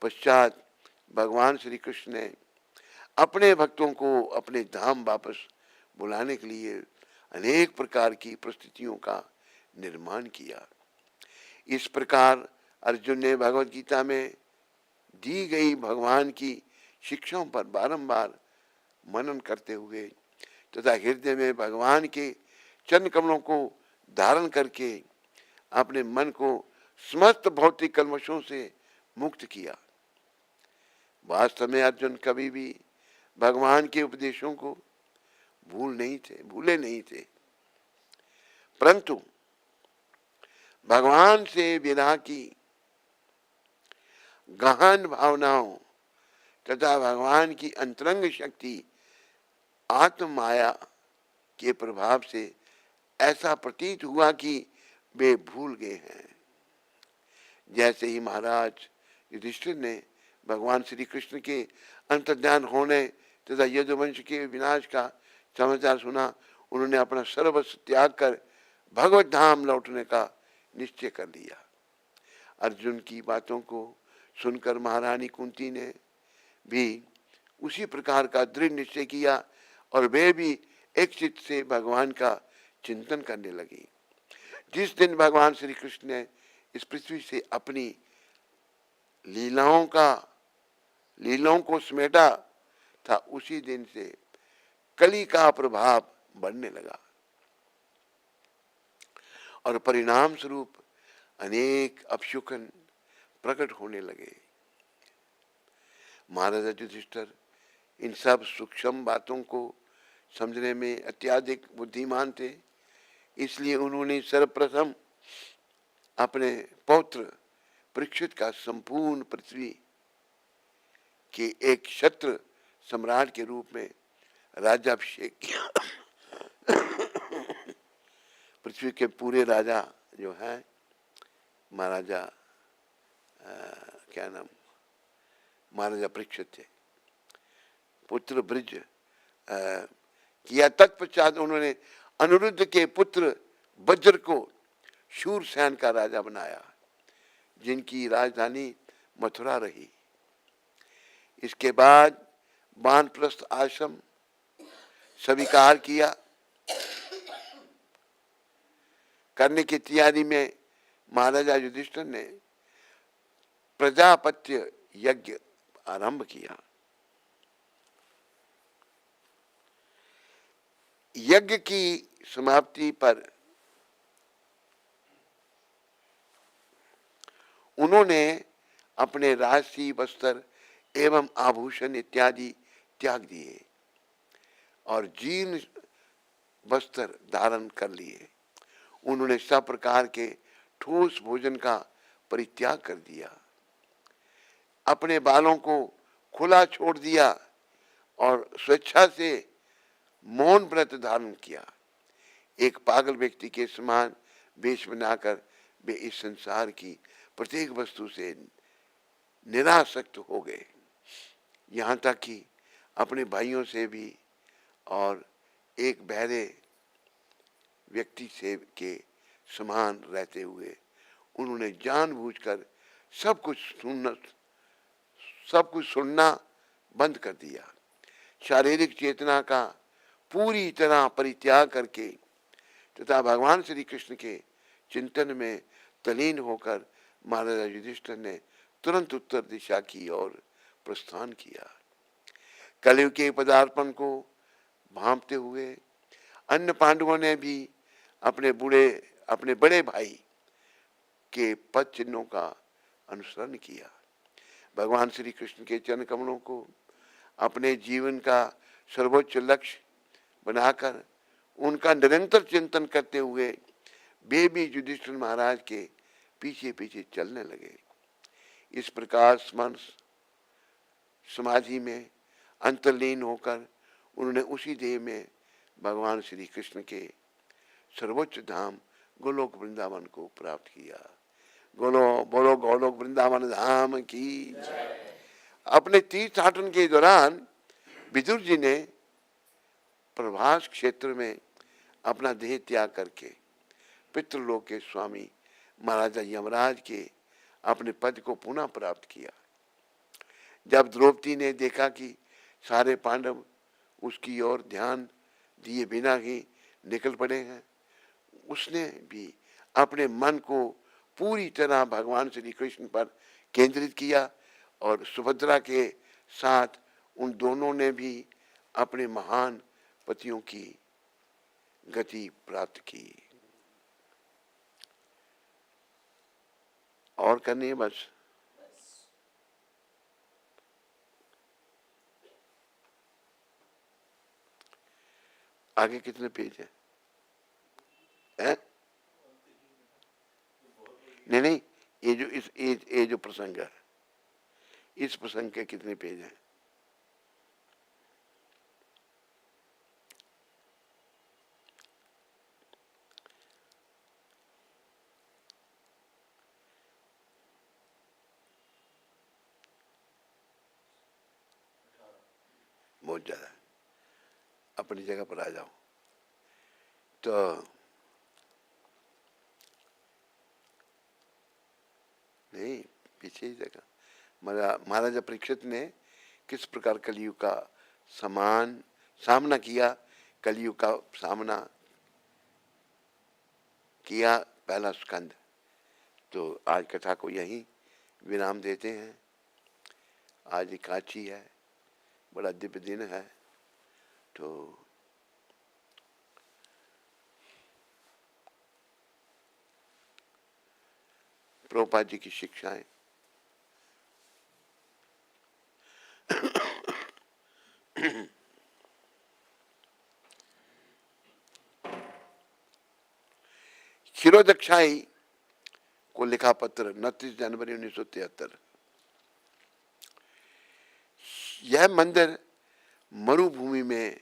पश्चात भगवान श्री कृष्ण ने अपने भक्तों को अपने धाम वापस बुलाने के लिए अनेक प्रकार की परिस्थितियों का निर्माण किया। इस प्रकार अर्जुन ने भगवत गीता में दी गई भगवान की शिक्षाओं पर बारंबार मनन करते हुए तथा हृदय में भगवान के चरण कमलों को धारण करके अपने मन को समस्त भौतिक कल्मशों से मुक्त किया। वास्तव में अर्जुन कभी भी भगवान के उपदेशों को भूले नहीं थे, परंतु भगवान से विरह की गहन भावनाओं तथा भगवान की अंतरंग शक्ति आत्म माया के प्रभाव से ऐसा प्रतीत हुआ कि वे भूल गए हैं। जैसे ही महाराज युधिष्ठिर ने भगवान श्री कृष्ण के अंतर्ध्यान होने तथा यदुवंश के विनाश का समाचार सुना, उन्होंने अपना सर्वस्व त्याग कर भगवत धाम लौटने का निश्चय कर लिया। अर्जुन की बातों को सुनकर महारानी कुंती ने भी उसी प्रकार का दृढ़ निश्चय किया और वे भी एक चित्त से भगवान का चिंतन करने लगी। जिस दिन भगवान श्री कृष्ण ने इस पृथ्वी से अपनी लीलाओं को समेटा था, उसी दिन से कली का प्रभाव बढ़ने लगा और परिणाम स्वरूप अनेक अपशकुन प्रकट होने लगे। महाराजा युधिष्ठिर इन सब सूक्ष्म बातों को समझने में अत्यधिक बुद्धिमान थे, इसलिए उन्होंने सर्वप्रथम अपने पौत्र परीक्षित का संपूर्ण पृथ्वी के एक क्षत्र सम्राट के रूप में राज्याभिषेक किया। पृथ्वी के पूरे राजा जो है महाराजा महाराजा परीक्षित थे, पुत्र ब्रिज किया। तत्पश्चात उन्होंने अनिरुद्ध के पुत्र वज्र को शूरसेन का राजा बनाया, जिनकी राजधानी मथुरा रही। इसके बाद वानप्रस्थ आश्रम स्वीकार किया करने की तैयारी में महाराजा युधिष्ठिर ने प्रजापत्य यज्ञ आरंभ किया। यज्ञ की समाप्ति पर उन्होंने अपने राजसी वस्त्र एवं आभूषण इत्यादि त्याग दिए और जीर्ण वस्त्र धारण कर लिए। उन्होंने सब प्रकार के ठोस भोजन का परित्याग कर दिया, अपने बालों को खुला छोड़ दिया और स्वेच्छा से मौन व्रत धारण किया। एक पागल व्यक्ति के समान वेश बनाकर वे इस संसार की प्रत्येक वस्तु से निरासक्त हो गए, यहाँ तक कि अपने भाइयों से भी और एक बहरे व्यक्ति से के समान रहते हुए उन्होंने जानबूझकर सब कुछ सुनना बंद कर दिया। शारीरिक चेतना का पूरी तरह परित्याग करके तथा भगवान श्री कृष्ण के चिंतन में तलीन होकर महाराजा युधिष्ठिर ने तुरंत उत्तर दिशा की ओर प्रस्थान किया। कलयुग के पदार्पण को भांपते हुए अन्य पांडवों ने भी अपने बड़े भाई उसके पद चिन्हों का अनुसरण किया। भगवान श्री कृष्ण के चरण कमलों को अपने जीवन का सर्वोच्च लक्ष्य बनाकर उनका निरंतर चिंतन करते हुए वे भी युधिष्ठिर महाराज के पीछे पीछे चलने लगे। इस प्रकार स्मरण समाधि में अंतर्लीन होकर उन्होंने उसी देह में भगवान श्री कृष्ण के सर्वोच्च धाम गोलोक वृंदावन को प्राप्त किया। बोलो गोलोक वृंदावन धाम की। अपने तीर्थाटन के दौरान विदुर जी ने प्रभास क्षेत्र में अपना देह त्याग करके पितृलोक के स्वामी महाराजा यमराज के अपने पद को पुनः प्राप्त किया। जब द्रौपदी ने देखा कि सारे पांडव उसकी ओर ध्यान दिए बिना ही निकल पड़े हैं, उसने भी अपने मन को पूरी तरह भगवान श्री कृष्ण पर केंद्रित किया और सुभद्रा के साथ उन दोनों ने भी अपने महान पतियों की गति प्राप्त की। और करनी है बस। आगे कितने पेज है? नहीं, ये जो प्रसंग है, इस प्रसंग के कितने पेज हैं? बहुत ज्यादा। अपनी जगह पर आ जाओ। तो नहीं, पीछे ही जगह। महाराजा परीक्षित ने किस प्रकार कलयुग का सामना किया, कलयुग का सामना किया, पहला स्कंद। तो आज कथा को यहीं विराम देते हैं। आज एकादशी है, बड़ा दिव्य दिन है। तो प्रभुपाद जी की शिक्षाएं क्षीरोदक्षाई को लिखा पत्र 29 जनवरी 1973। यह मंदिर मरुभूमि में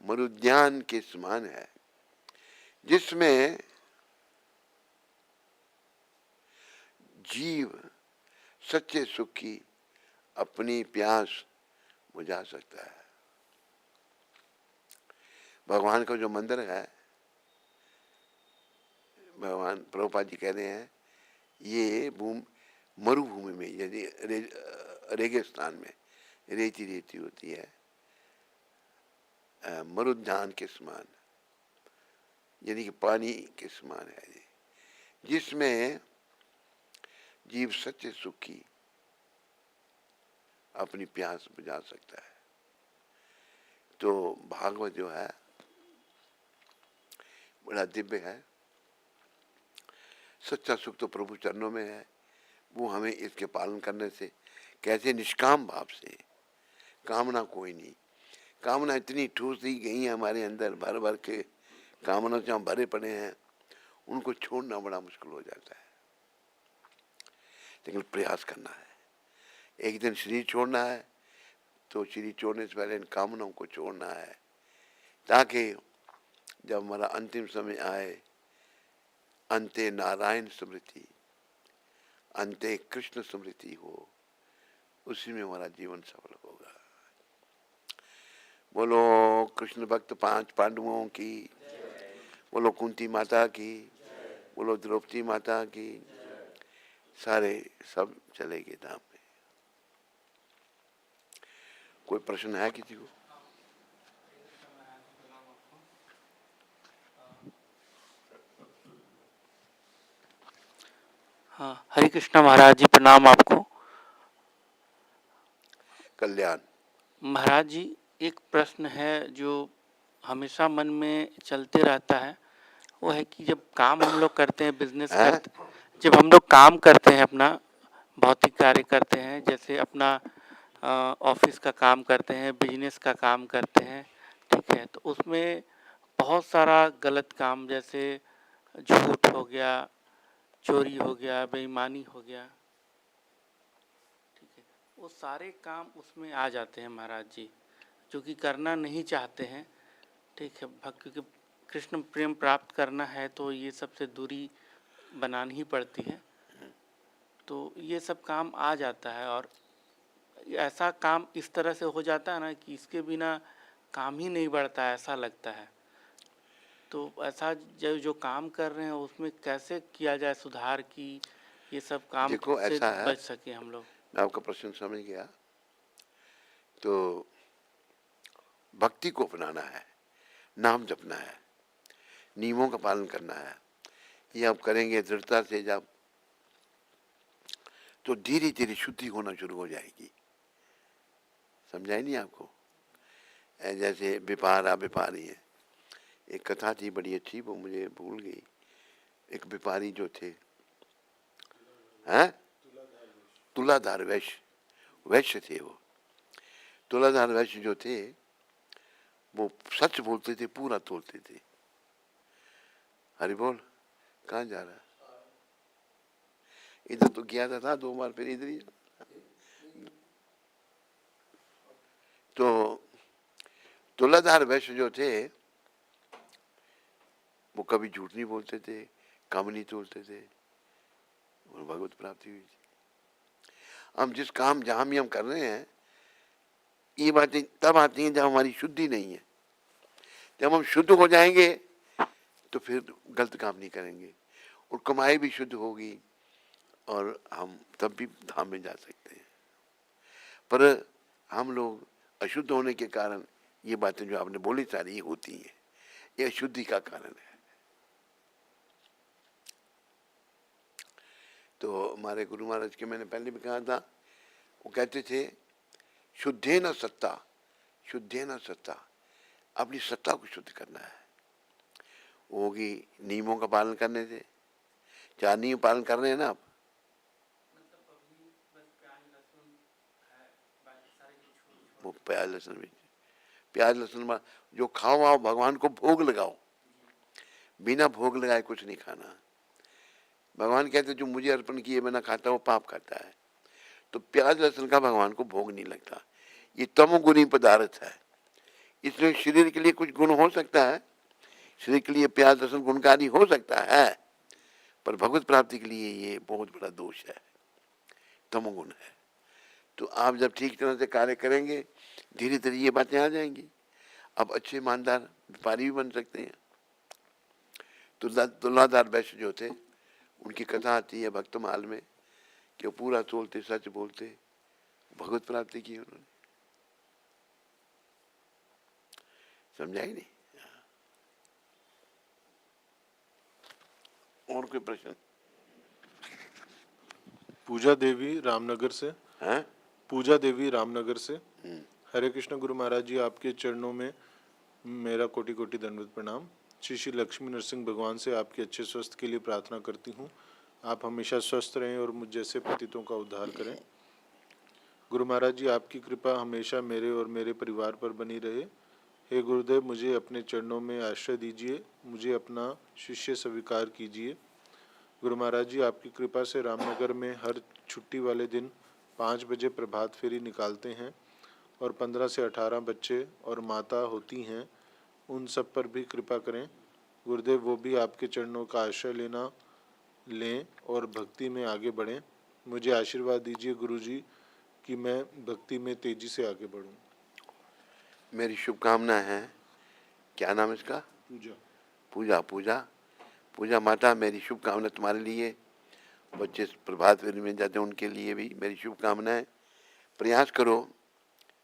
मरुद्यान के समान है, जिसमें जीव सच्चे सुख की अपनी प्यास बुझा सकता है। भगवान का जो मंदिर है, भगवान प्रभुपाद जी कह रहे हैं, ये मरुभूमि में, यदि रेगिस्तान में रेती रेती होती है, मरुद्यान के समान, यानी कि पानी के समान है, जिसमें जीव सच्चे सुख की अपनी प्यास बुझा सकता है। तो भागवत जो है बड़ा दिव्य है। सच्चा सुख तो प्रभु चरणों में है। वो हमें इसके पालन करने से कैसे निष्काम भाव से, कामना कोई नहीं, कामना इतनी ठूस दी गई है हमारे अंदर, भर भर के कामना से हम भरे पड़े हैं, उनको छोड़ना बड़ा मुश्किल हो जाता है। लेकिन प्रयास करना है। एक दिन शरीर छोड़ना है, तो शरीर छोड़ने से पहले इन कामनाओं को छोड़ना है, ताकि जब हमारा अंतिम समय आए, अंते नारायण स्मृति, अंते कृष्ण स्मृति हो, उसी में हमारा जीवन सफल होगा। बोलो कृष्ण भक्त पांच पांडवों की, बोलो कुंती माता की, बोलो द्रौपदी माता की, सारे सब चले गए धाम में। कोई प्रश्न है किसी को? हाँ, हरे कृष्णा महाराज जी, प्रणाम आपको। कल्याण महाराज जी, एक प्रश्न है जो हमेशा मन में चलते रहता है। वो है कि जब काम हम लोग करते हैं, बिजनेस करते, जब हम लोग काम करते हैं, अपना भौतिक कार्य करते हैं, जैसे अपना ऑफिस का काम करते हैं, बिजनेस का काम करते हैं, ठीक है, तो उसमें बहुत सारा गलत काम, जैसे झूठ हो गया, चोरी हो गया, बेईमानी हो गया, ठीक है, वो सारे काम उसमें आ जाते हैं महाराज जी, जो कि करना नहीं चाहते हैं, ठीक है, क्योंकि कृष्ण प्रेम प्राप्त करना है तो ये सबसे दूरी बनानी ही पड़ती है, तो ये सब काम आ जाता है। और ऐसा काम इस तरह से हो जाता है ना कि इसके बिना काम ही नहीं बढ़ता है, ऐसा लगता है। तो ऐसा जो काम कर रहे हैं उसमें कैसे किया जाए सुधार, कि ये सब काम देखो से ऐसा है, बच सके हम लोग। मैं आपका प्रश्न समझ गया। तो भक्ति को अपनाना है, नाम जपना है, नियमों का पालन करना है, ये आप करेंगे दृढ़ता से जब, तो धीरे धीरे शुद्धि होना शुरू हो जाएगी। समझाई नहीं आपको? जैसे व्यापार व्यापारी है, एक कथा थी बड़ी अच्छी, वो मुझे भूल गई। एक व्यापारी जो थे, हैं, तुलाधार वैश्य, वैश्य थे वो। तुलाधार वैश्य जो थे वो सच बोलते थे, पूरा तोलते थे। हरि बोल, कहाँ जा रहा है? इधर तो गया था 2 बार, फिर इधर ही। तो तुलाधार वैश्य जो थे वो कभी झूठ नहीं बोलते थे, कम नहीं तोलते थे, और भगवत प्राप्ति हुई थी। हम जिस काम जहां भी हम कर रहे हैं, ये बातें तब आती हैं जब हमारी शुद्धि नहीं है। जब हम शुद्ध हो जाएंगे तो फिर गलत काम नहीं करेंगे, और कमाई भी शुद्ध होगी, और हम तब भी धाम में जा सकते हैं। पर हम लोग अशुद्ध होने के कारण ये बातें जो आपने बोली सारी ये होती हैं, ये अशुद्धि का कारण है। तो हमारे गुरु महाराज के मैंने पहले भी कहा था, वो कहते थे शुद्धे न सत्ता, शुद्धे न सत्ता, अपनी सत्ता को शुद्ध करना है। वो होगी नियमों का पालन करने से। 4 नियम पालन कर रहे हैं ना आप? वो प्याज लहसुन भी, प्याज लहसुन जो खाओ आओ, भगवान को भोग लगाओ, बिना भोग लगाए कुछ नहीं खाना। भगवान कहते जो मुझे अर्पण किए बिना खाता वो पाप खाता है। तो प्याज लहसुन का भगवान को भोग नहीं लगता, ये तमोगुणी पदार्थ है। इसलिए शरीर के लिए कुछ गुण हो सकता है, शरीर के लिए प्याज लहसुन गुणकारी हो सकता है, पर भगवत प्राप्ति के लिए ये बहुत बड़ा दोष है, तमोगुण है। तो आप जब ठीक तरह से कार्य करेंगे, धीरे धीरे ये बातें आ जाएंगी। अब अच्छे ईमानदार व्यापारी भी बन सकते हैं। तुलाधार वैश्य जो थे, उनकी कथा आती है भक्तमाल में कि वो पूरा तोलते, सच बोलते, भगवत प्राप्ति की उन्होंने। समझाई नहीं? और कोई प्रश्न? पूजा देवी रामनगर से। हैं? पूजा देवी रामनगर से। हरे कृष्ण गुरु महाराज जी, आपके चरणों में मेरा कोटि कोटि दंडवत प्रणाम। श्री श्री लक्ष्मी नरसिंह भगवान से आपके अच्छे स्वास्थ्य के लिए प्रार्थना करती हूँ। आप हमेशा स्वस्थ रहें और मुझ जैसे पतितों का उद्धार करें। गुरु महाराज जी, आपकी कृपा हमेशा मेरे और मेरे परिवार पर बनी रहे। हे गुरुदेव, मुझे अपने चरणों में आश्रय दीजिए, मुझे अपना शिष्य स्वीकार कीजिए। गुरु महाराज जी, आपकी कृपा से रामनगर में हर छुट्टी वाले दिन 5 बजे प्रभात फेरी निकालते हैं, और 15 से 18 बच्चे और माता होती हैं, उन सब पर भी कृपा करें। गुरुदेव, वो भी आपके चरणों का आश्रय लें और भक्ति में आगे बढ़ें। मुझे आशीर्वाद दीजिए गुरुजी कि मैं भक्ति में तेजी से आगे बढ़ूं। मेरी शुभकामना है। क्या नाम इसका? पूजा। पूजा। पूजा, पूजा माता, मेरी शुभकामना तुम्हारे लिए। बच्चे प्रभात फेरी में जाते हैं, उनके लिए भी मेरी शुभकामनाएं। प्रयास करो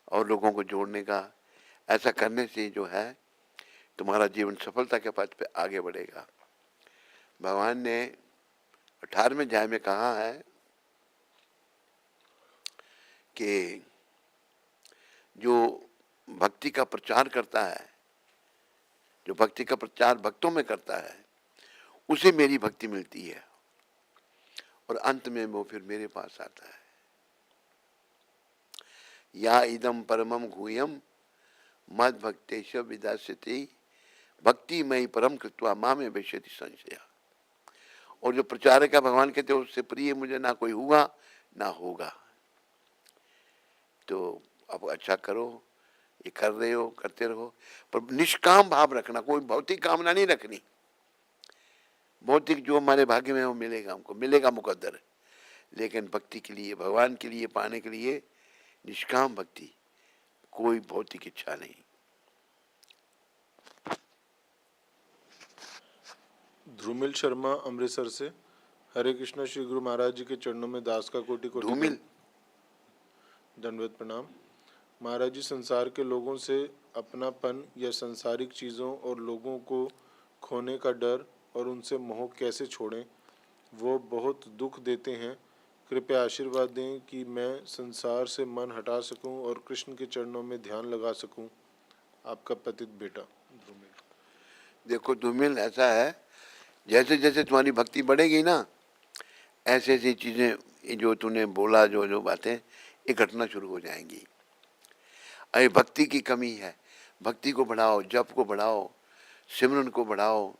और लोगों को जोड़ने का। ऐसा करने से जो है तुम्हारा जीवन सफलता के पथ पे आगे बढ़ेगा। भगवान ने 18वें अध्याय में कहा है कि जो भक्ति का प्रचार करता है, जो भक्ति का प्रचार भक्तों में करता है, उसे मेरी भक्ति मिलती है। और अंत में वो फिर मेरे पास आता है। या इदम परमम गुह्यम मद भक्तेश विदास्यति भक्ति मई परम कृत्वा माँ में विशति संशया। और जो प्रचारक है भगवान कहते हैं उससे प्रिय मुझे ना कोई हुआ ना होगा। तो अब अच्छा करो, ये कर रहे हो करते रहो, पर निष्काम भाव रखना, कोई भौतिक कामना नहीं रखनी। भौतिक जो हमारे भाग्य में है वो मिलेगा, हमको मिलेगा मुकद्दर, लेकिन भक्ति के लिए, भगवान के लिए पाने के लिए निष्काम भक्ति, कोई भौतिक इच्छा नहीं। ध्रुमिल शर्मा अमृतसर से। हरे कृष्णा। श्री गुरु महाराज जी के चरणों में दास का कोटि कोटि धूमिल दंडवत प्रणाम। महाराज जी, संसार के लोगों से अपनापन या संसारिक चीज़ों और लोगों को खोने का डर और उनसे मोह कैसे छोड़ें? वो बहुत दुख देते हैं। कृपया आशीर्वाद दें कि मैं संसार से मन हटा सकूं और कृष्ण के चरणों में ध्यान लगा सकूं। आपका पतित बेटा ध्रुमिल। देखो धूमिल, ऐसा है जैसे जैसे तुम्हारी भक्ति बढ़ेगी ना, ऐसे ऐसी चीजें जो तूने बोला, जो जो बातें ये घटना शुरू हो जाएंगी। अरे भक्ति की कमी है, भक्ति को बढ़ाओ, जप को बढ़ाओ, सिमरन को बढ़ाओ,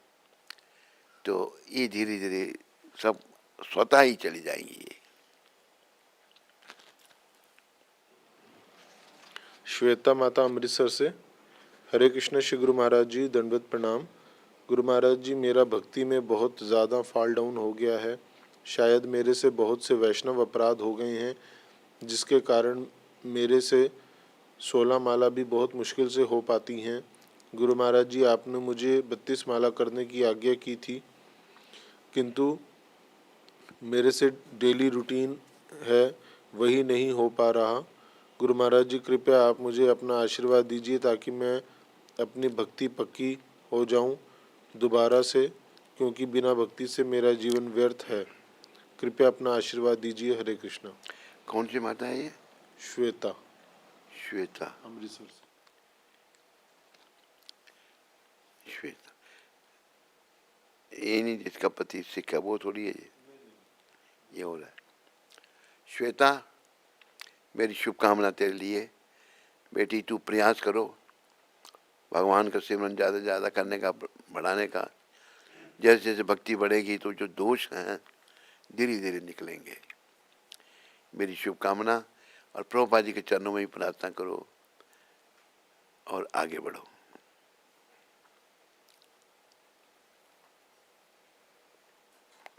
तो ये धीरे धीरे सब स्वतः ही चली जाएंगी। ये श्वेता माता अमृतसर से। हरे कृष्ण। श्री गुरु महाराज जी, दंडवत प्रणाम। गुरु महाराज जी, मेरा भक्ति में बहुत ज़्यादा फॉल डाउन हो गया है। शायद मेरे से बहुत से वैष्णव अपराध हो गए हैं, जिसके कारण मेरे से 16 माला भी बहुत मुश्किल से हो पाती हैं। गुरु महाराज जी, आपने मुझे 32 माला करने की आज्ञा की थी, किंतु मेरे से डेली रूटीन है वही नहीं हो पा रहा। गुरु महाराज जी, कृपया आप मुझे अपना आशीर्वाद दीजिए ताकि मैं अपनी भक्ति पक्की हो जाऊं दोबारा से, क्योंकि बिना भक्ति से मेरा जीवन व्यर्थ है। कृपया अपना आशीर्वाद दीजिए। हरे कृष्णा। कौन सी माता है ये? श्वेता श्वेता। अमृतसर से। श्वेता ये नहीं जिसका पति सिख है, वो थोड़ी है ये हो रहा है। श्वेता, मेरी शुभकामना तेरे लिए। बेटी तू प्रयास करो भगवान का सिमरन ज़्यादा से ज़्यादा करने का, बढ़ाने का। जैसे जैसे भक्ति बढ़ेगी तो जो दोष हैं धीरे धीरे निकलेंगे। मेरी शुभकामना, और प्रभुपाद जी के चरणों में ही प्रार्थना करो और आगे बढ़ो।